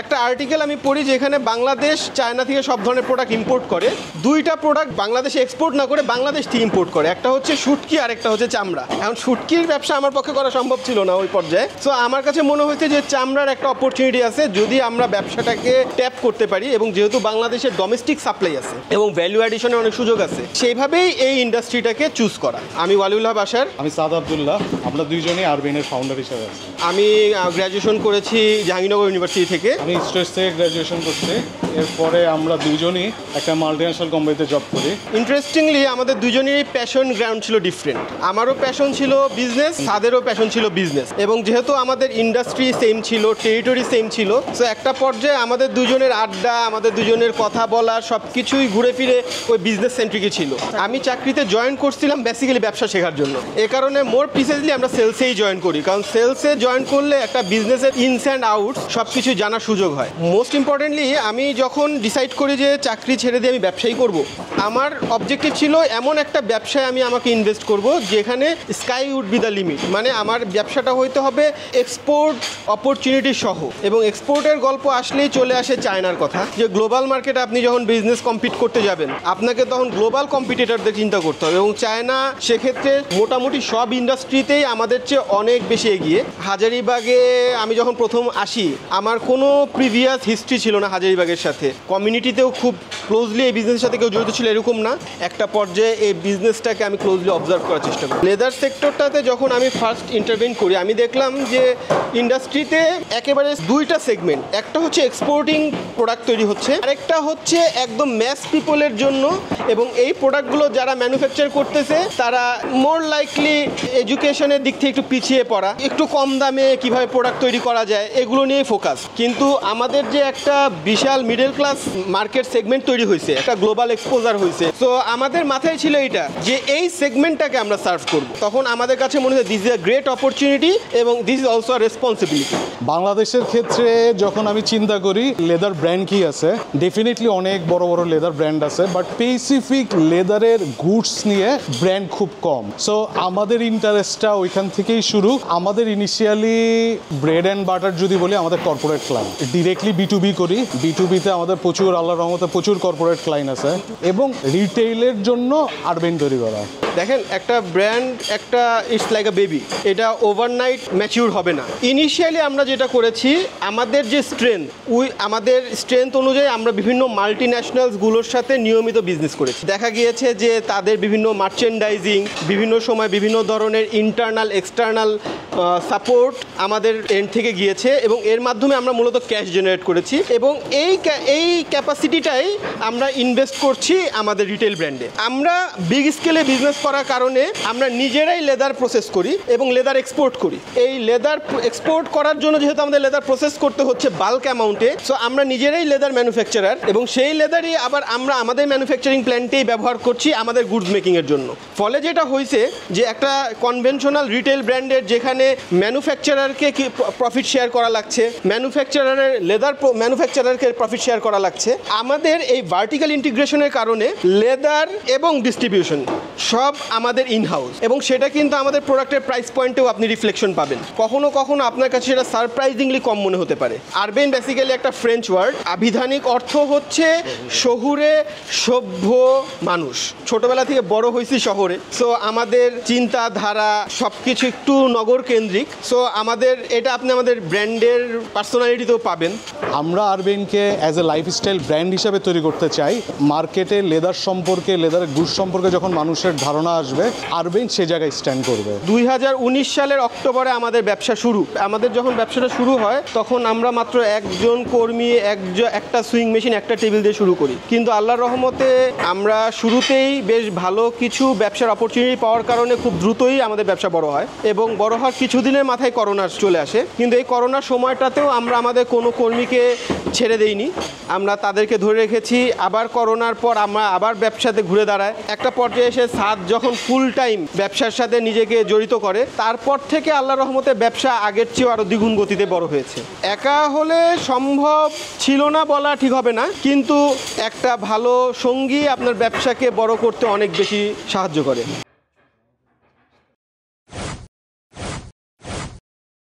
একটা আর্টিকেল আমি পড়ি যেখানে বাংলাদেশ চায়না থেকে সব ধরনের প্রোডাক্ট ইম্পোর্ট করে, দুইটা প্রোডাক্ট বাংলাদেশে এক্সপোর্ট না করে বাংলাদেশ থেকে ইম্পোর্ট করে। একটা হচ্ছে শুটকি আর একটা হচ্ছে চামড়া। এখন শুটকির ব্যবসা আমার পক্ষে করা সম্ভব ছিল না ওই পর্যায়ে। সো আমার কাছে মনে হয়েছে যে চামড়ার একটা অপরচুনিটি আছে যদি আমরা ব্যবসাটাকে ট্যাপ করতে পারি, এবং যেহেতু বাংলাদেশের ডোমেস্টিক সাপ্লাই আছে এবং ভ্যালু অ্যাডিশনের অনেক সুযোগ আছে, সেইভাবেই এই ইন্ডাস্ট্রিটাকে চুজ করা। আমি ওয়ালিউল্লাহ বাশার। আমি সাদ আব্দুল্লাহ। আমরা দুইজনই আরবেনের ফাউন্ডার হিসেবে আছি। আমি গ্র্যাজুয়েশন করেছি জাহাঙ্গীরনগর ইউনিভার্সিটি থেকে। আমি স্ট্রেস থেকে গ্র্যাজুয়েশন করছি। এরপরে আমরা দুজনই একটা মাল্টিন্যাশনাল কোম্পানিতে জব করি। ইন্টারেস্টিংলি আমাদের দুজনেরই প্যাশন গ্রাউন্ড ছিল ডিফারেন্ট। আমারও প্যাশন ছিল বিজনেস, তাদেরও প্যাশন ছিল বিজনেস, এবং যেহেতু আমাদের ইন্ডাস্ট্রি সেম ছিল, টেরিটরি সেম ছিল, সো একটা পর্যায়ে আমাদের দুজনের আড্ডা, আমাদের দুজনের কথা বলা সব কিছুই ঘুরে ফিরে ওই বিজনেস সেন্ট্রিকই ছিল। আমি চাকরিতে জয়েন করছিলাম বেসিক্যালি ব্যবসা শেখার জন্য। এ কারণে মোর প্রিসাইজলি আমরা সেলসেই জয়েন করি, কারণ সেলসে জয়েন করলে একটা বিজনেসের ইনস অ্যান্ড আউট সব কিছু জানার সুযোগ হয়। মোস্ট ইম্পর্টেন্টলি আমি যখন ডিসাইড করি যে চাকরি ছেড়ে দিয়ে আমি ব্যবসায়ী করব, আমার অবজেক্টিভ ছিল এমন একটা ব্যবসায় আমি আমাকে ইনভেস্ট করব যেখানে sky would be the limit. মানে আমার ব্যবসাটা হইতে হবে এক্সপোর্ট অপরচুনিটি সহ, এবং এক্সপোর্টের গল্প আসলেই চলে আসে চায়নার কথা। যে গ্লোবাল মার্কেটে আপনি যখন বিজনেস কম্পিট করতে যাবেন, আপনাকে তখন গ্লোবাল কম্পিটিটরদের চিন্তা করতে হবে, এবং চায়না সেক্ষেত্রে মোটামুটি সব ইন্ডাস্ট্রিতেই আমাদের চেয়ে অনেক বেশি এগিয়ে। হাজারিবাগে আমি যখন প্রথম আসি, আমার কোনো প্রিভিয়াস হিস্ট্রি ছিল না হাজারিবাগের সাথে। কমিউনিটিতেও খুব ক্লোজলি এই বিজনেসের সাথে কেউ জড়িত ছিল এরকম না। একটা পর্যায়ে এই বিজনেসটাকে আমি ক্লোজলি অবজার্ভ করার চেষ্টা করি। লেদার সেক্টরটাতে যখন আমি ফার্স্ট ইন্টারভেন করি, আমি দেখলাম যে ইন্ডাস্ট্রিতে একেবারে দুইটা সেগমেন্ট। একটা হচ্ছে এক্সপোর্টিং প্রোডাক্ট তৈরি হচ্ছে, আরেকটা হচ্ছে একদম ম্যাস পিপলের জন্য, এবং এই প্রোডাক্টগুলো যারা ম্যানুফ্যাকচার করতেছে তারা মোর লাইকলি এডুকেশনের দিক থেকে একটু পিছিয়ে পড়া, একটু কম দামে কিভাবে প্রোডাক্ট তৈরি করা যায় এগুলো নিয়েই ফোকাস। কিন্তু আমাদের যে একটা বিশাল মিডল ক্লাস মার্কেট সেগমেন্ট তৈরি হয়েছে, একটা গ্লোবাল এক্সপোজার হয়েছে, তো আমাদের মাথায় ছিল এটা যে এই সেগমেন্টটাকে আমরা সার্ভ করব। তখন আমাদের কাছে মনে হয় this is a great opportunity এবং this is also a responsibility. বাংলাদেশের ক্ষেত্রে যখন আমি চিন্তা করি লেদার ব্র্যান্ড কি আছে, ডেফিনেটলি অনেক বড় বড় লেদার ব্র্যান্ড আছে, বাট স্পেসিফিক লেদারের গুডস নিয়ে ব্র্যান্ড খুব কম। সো আমাদের ইন্টারেস্টটা ওইখান থেকেই শুরু। আমাদের ইনিশিয়ালি ব্রেড অ্যান্ড বাটার যদি বলি, আমাদের কর্পোরেট ক্লায়েন্ট, ডিরেক্টলি B2B করি। B2Bতে আমাদের প্রচুর, আল্লাহর রহমতে প্রচুর কর্পোরেট ক্লায়েন্ট আছে, এবং রিটেইলের জন্য আরবেন তৈরি করা। দেখেন, একটা ব্র্যান্ড একটা ইটস লাইক আ বেবি, এটা ওভারনাইট ম্যাচিউর হবে না। ইনিশিয়ালি আমরা যেটা করেছি, আমাদের যে আমাদের স্ট্রেংথ অনুযায়ী আমরা বিভিন্ন মাল্টি ন্যাশনালসগুলোর সাথে নিয়মিত বিজনেস করেছি। দেখা গিয়েছে যে তাদের বিভিন্ন মার্চেন্ডাইজিং, বিভিন্ন সময় বিভিন্ন ধরনের ইন্টারনাল এক্সটার্নাল সাপোর্ট আমাদের এন্ড থেকে গিয়েছে, এবং এর মাধ্যমে আমরা মূলত ক্যাশ জেনারেট করেছি, এবং এই ক্যাপাসিটিটাই আমরা ইনভেস্ট করছি আমাদের রিটেল ব্র্যান্ডে। আমরা বিগ স্কেলে বিজনেস করার কারণে আমরা নিজেরাই লেদার প্রসেস করি এবং লেদার এক্সপোর্ট করি। এই লেদার এক্সপোর্ট করার জন্য যেহেতু আমাদের লেদার প্রসেস করতে হচ্ছে বাল্ক অ্যামাউন্টে, সো আমরা নিজেরাই লেদার ম্যানুফ্যাকচারার, এবং সেই লেদারই আবার আমরা আমাদের ম্যানুফ্যাকচারিং প্ল্যান্টেই ব্যবহার করছি আমাদের গুডস মেকিংয়ের জন্য। ফলে যেটা হয়েছে যে একটা কনভেনশনাল রিটেল ব্র্যান্ডের যেখানে ম্যানুফ্যাকচারারকে কি প্রফিট শেয়ার করা লাগছে, ম্যানুফ্যাকচারারের লেদার ম্যানুফ্যাকচারারকে প্রফিট শেয়ার করা লাগছে, আমাদের এই ভার্টিক্যাল ইন্টিগ্রেশনের কারণে লেদার এবং ডিস্ট্রিবিউশন সব আমাদের ইনহাউস, এবং সেটা কিন্তু আমাদের প্রোডাক্টের প্রাইস পয়েন্টেও আপনি রিফ্লেকশন পাবেন। কখনো কখনো আপনার কাছে সেটা সারপ্রাইজিংলি কম মনে হতে পারে। আরবেন বেসিক্যালি একটা ফ্রেঞ্চ ওয়ার্ড, আবিধানিক অর্থ হচ্ছে শহুরে সভ্য মানুষ। ছোটবেলা থেকে বড় হয়েছি শহরে, সো আমাদের চিন্তাধারা সব কিছু একটু নগর কেন্দ্রিক। সো আমাদের এটা আপনি আমাদের ব্র্যান্ডের পার্সোনালিটিতেও পাবেন। আমরা আরবেনকে অ্যাজ এ লাইফস্টাইল ব্র্যান্ড হিসাবে তৈরি করতে চাই। মার্কেটে লেদার সম্পর্কে, লেদারের গুডস সম্পর্কে যখন মানুষের ধারণা আসবে, আরবেন সে জায়গায় স্ট্যান্ড করবে। 2019 সালের অক্টোবরে আমাদের ব্যবসা শুরু। আমাদের যখন ব্যবসাটা শুরু হয় তখন আমরা মাত্র একজন কর্মী, একটা সুইং মেশিন, একটা টেবিল দিয়ে শুরু করি, কিন্তু আল্লাহর রহমতে আমরা শুরুতেই বেশ ভালো কিছু ব্যবসার অপরচুনিটি পাওয়ার কারণে খুব দ্রুতই আমাদের ব্যবসা বড় হয়, এবং বড় হওয়ার কিছুদিনের মাথায় করোনা চলে আসে। কিন্তু এই করোনার সময়টাতেও আমরা আমাদের কোনো কর্মীকে ছেড়ে দেইনি, আমরা তাদেরকে ধরে রেখেছি। আবার করোনার পর আমরা আবার ব্যবসাতে ঘুরে দাঁড়াই। একটা পর্যায়ে এসে সাদ যখন ফুল টাইম ব্যবসার সাথে নিজেকে জড়িত করে, তারপর থেকে আল্লাহর রহমতে ব্যবসা আগের চেয়েও আরও দ্বিগুণ গতিতে বড় হয়েছে। একা হলে সম্ভব ছিল না বলা ঠিক হবে না, কিন্তু একটা ভালো সঙ্গী আপনার ব্যবসাকে বড় করতে অনেক বেশি সাহায্য করে।